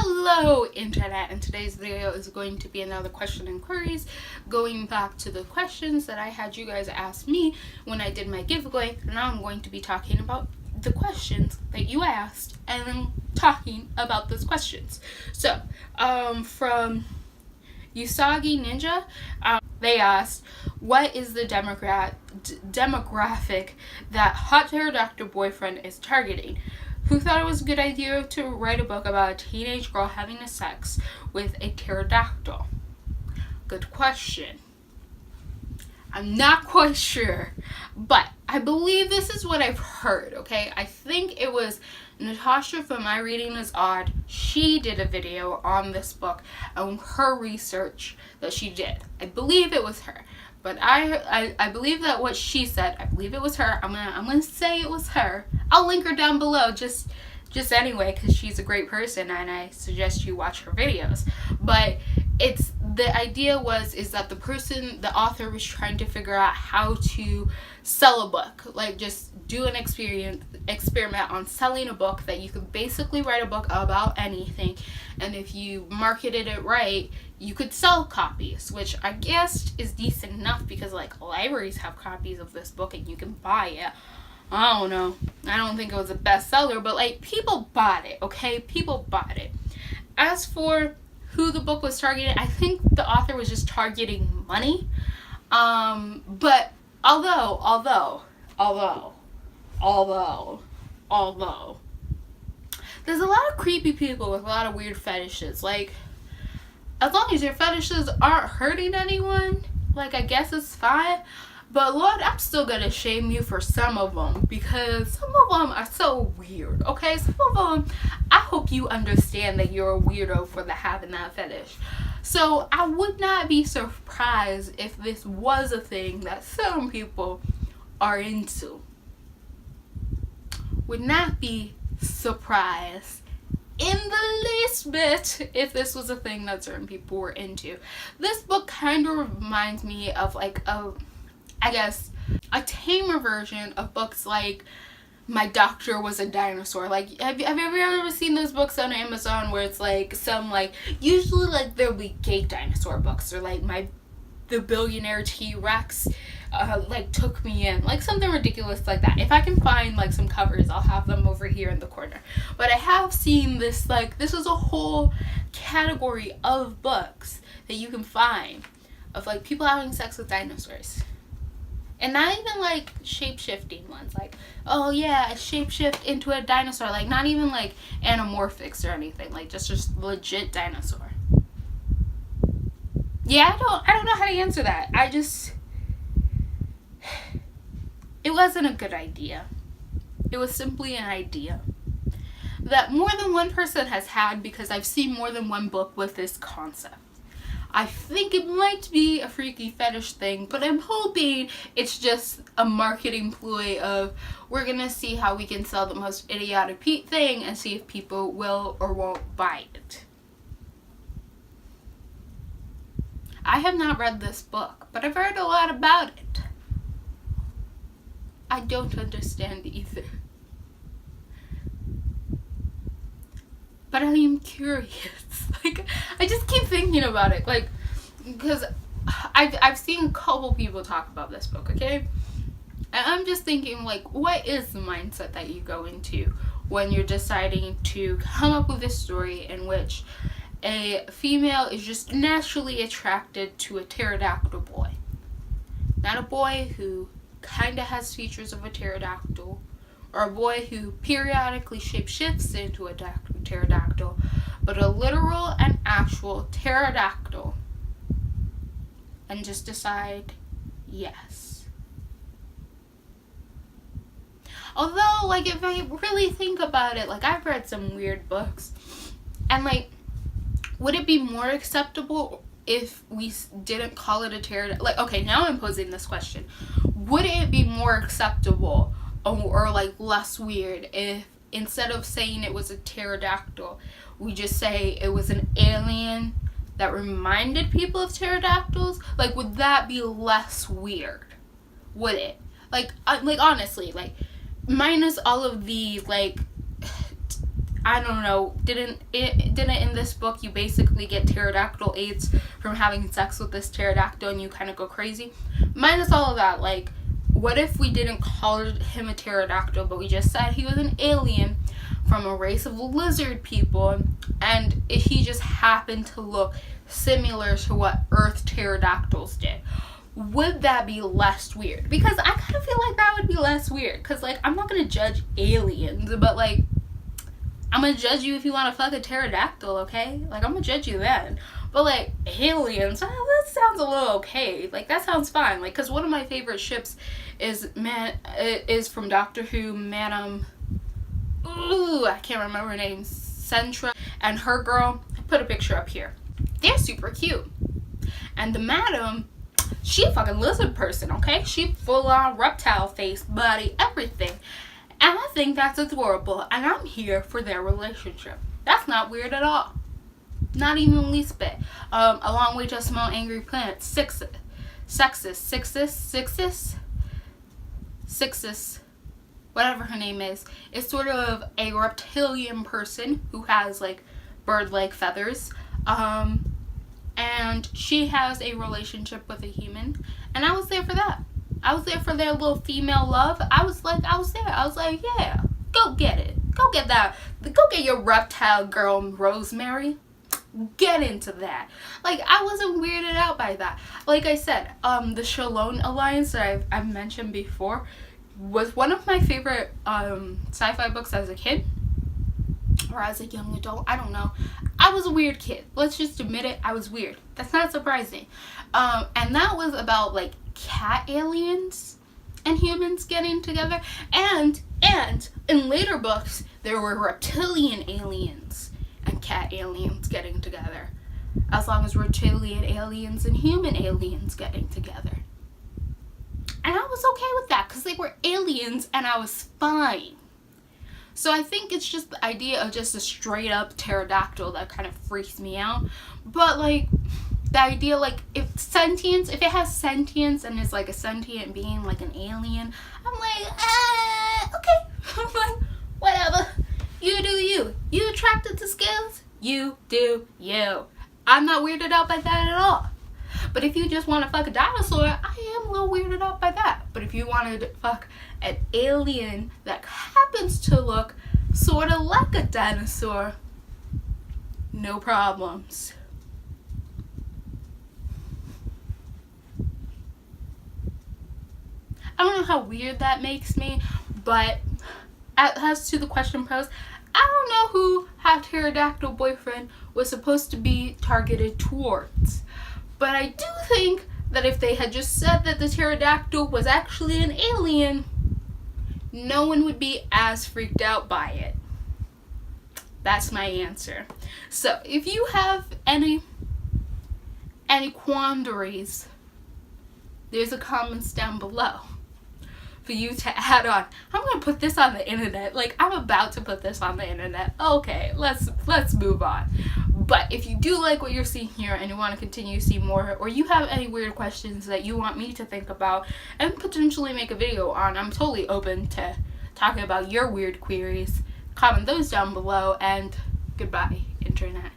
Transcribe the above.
Hello internet, and today's video is going to be another question and queries, going back to the questions that I had you guys ask me when I did my giveaway. Now I'm going to be talking about the questions that you asked and then talking about those questions. So from Usagi Ninja, they asked, what is the demographic that hot pterodactyl boyfriend is targeting? Who thought it was a good idea to write a book about a teenage girl having a sex with a pterodactyl? Good question. I'm not quite sure, but I believe this is what I've heard, okay? I think it was Natasha from My Reading is Odd. She did a video on this book and her research that she did. I believe it was her. But I believe that what she said, I believe it was her. I'm gonna say it was her. I'll link her down below just anyway, because she's a great person and I suggest you watch her videos. But it's the idea is that the author was trying to figure out how to sell a book, like just do an experiment on selling a book that you could basically write a book about anything, and if you marketed it right, you could sell copies, which I guess is decent enough because like libraries have copies of this book and you can buy it. I don't know. I don't think it was a bestseller, but like people bought it, okay? People bought it. As for who the book was targeting, I think the author was just targeting money. But although there's a lot of creepy people with a lot of weird fetishes. Like, as long as your fetishes aren't hurting anyone, like, I guess it's fine. But Lord, I'm still gonna shame you for some of them, because some of them are so weird, okay? Some of them, I hope you understand that you're a weirdo for having that fetish. So I would not be surprised if this was a thing that some people are into. Would not be surprised in the least bit if this was a thing that certain people were into. This book kind of reminds me of like I guess a tamer version of books like My Doctor Was a Dinosaur. Like, have you ever seen those books on Amazon where it's like some like, usually like there'll be gay dinosaur books, or like the billionaire T-Rex like took me in, like something ridiculous like that. If I can find like some covers, I'll have them over here in the corner. But I have seen this, like, this is a whole category of books that you can find of like people having sex with dinosaurs. And not even like shape-shifting ones, like, oh yeah, I shape-shift into a dinosaur, like not even like anamorphics or anything, like just legit dinosaur. Yeah, I don't know how to answer that. It wasn't a good idea. It was simply an idea that more than one person has had, because I've seen more than one book with this concept. I think it might be a freaky fetish thing, but I'm hoping it's just a marketing ploy of, we're gonna see how we can sell the most idiotic thing and see if people will or won't buy it. I have not read this book, but I've heard a lot about it. I don't understand either. But I am curious. Like, I just keep thinking about it, like, because I've seen a couple people talk about this book, okay? And I'm just thinking, like, what is the mindset that you go into when you're deciding to come up with a story in which a female is just naturally attracted to a pterodactyl boy? Not a boy who kind of has features of a pterodactyl, or a boy who periodically shapeshifts into a pterodactyl, but a literal and actual pterodactyl, and just decide, yes. Although, like, if I really think about it, like, I've read some weird books, and like, would it be more acceptable if we didn't call it a pterodactyl? Like, okay, now I'm posing this question. Would it be more acceptable or like less weird if instead of saying it was a pterodactyl, we just say it was an alien that reminded people of pterodactyls? Like, would that be less weird? Would it? Like honestly, like, minus all of the like I don't know, didn't in this book you basically get pterodactyl AIDS from having sex with this pterodactyl and you kind of go crazy? Minus all of that, like, what if we didn't call him a pterodactyl, but we just said he was an alien from a race of lizard people, and he just happened to look similar to what Earth pterodactyls did? Would that be less weird? Because I kind of feel like that would be less weird. Because, like, I'm not going to judge aliens, but, like, I'm going to judge you if you want to fuck a pterodactyl, okay? Like, I'm going to judge you then. But, like, aliens, that sounds a little okay. Like, that sounds fine. Like, because one of my favorite ships is from Doctor Who, Madam... Ooh, I can't remember her name. Centra. And her girl, I put a picture up here. They're super cute. And the Madam... she a fucking lizard person, okay? She full on reptile face, body, everything. And I think that's adorable. And I'm here for their relationship. That's not weird at all. Not even the least bit. A Long Way to a Small Angry Planet. Sixus. Whatever her name is. Is sort of a reptilian person who has like bird-like feathers. And she has a relationship with a human, and I was there for that. I was there for their little female love. I was there. I was like, yeah, go get it. Go get that. Go get your reptile girl, Rosemary. Get into that. Like, I wasn't weirded out by that. Like I said, the Shalom Alliance that I've mentioned before was one of my favorite sci-fi books as a kid. Or as a young adult, I don't know. I was a weird kid. Let's just admit it, I was weird. That's not surprising. And that was about, like, cat aliens and humans getting together. And in later books, there were reptilian aliens and cat aliens getting together. As long as reptilian aliens and human aliens getting together. And I was okay with that, because they were aliens and I was fine. So I think it's just the idea of just a straight up pterodactyl that kind of freaks me out. But, like, the idea, like, if it has sentience and is like a sentient being, like an alien, I'm like, okay. I'm like, whatever. You do you. You attracted to scales? You do you. I'm not weirded out by that at all. But if you just want to fuck a dinosaur, I am a little weirded out by that. But if you wanted to fuck an alien that happens to look sort of like a dinosaur, no problems. I don't know how weird that makes me, but as to the question posed, I don't know who her pterodactyl boyfriend was supposed to be targeted towards. But I do think that if they had just said that the pterodactyl was actually an alien, no one would be as freaked out by it. That's my answer. So if you have any quandaries, there's a comments down below for you to add on. I'm gonna put this on the internet. Like, I'm about to put this on the internet. Okay, let's move on. But if you do like what you're seeing here and you want to continue to see more, or you have any weird questions that you want me to think about and potentially make a video on, I'm totally open to talking about your weird queries. Comment those down below, and goodbye, internet.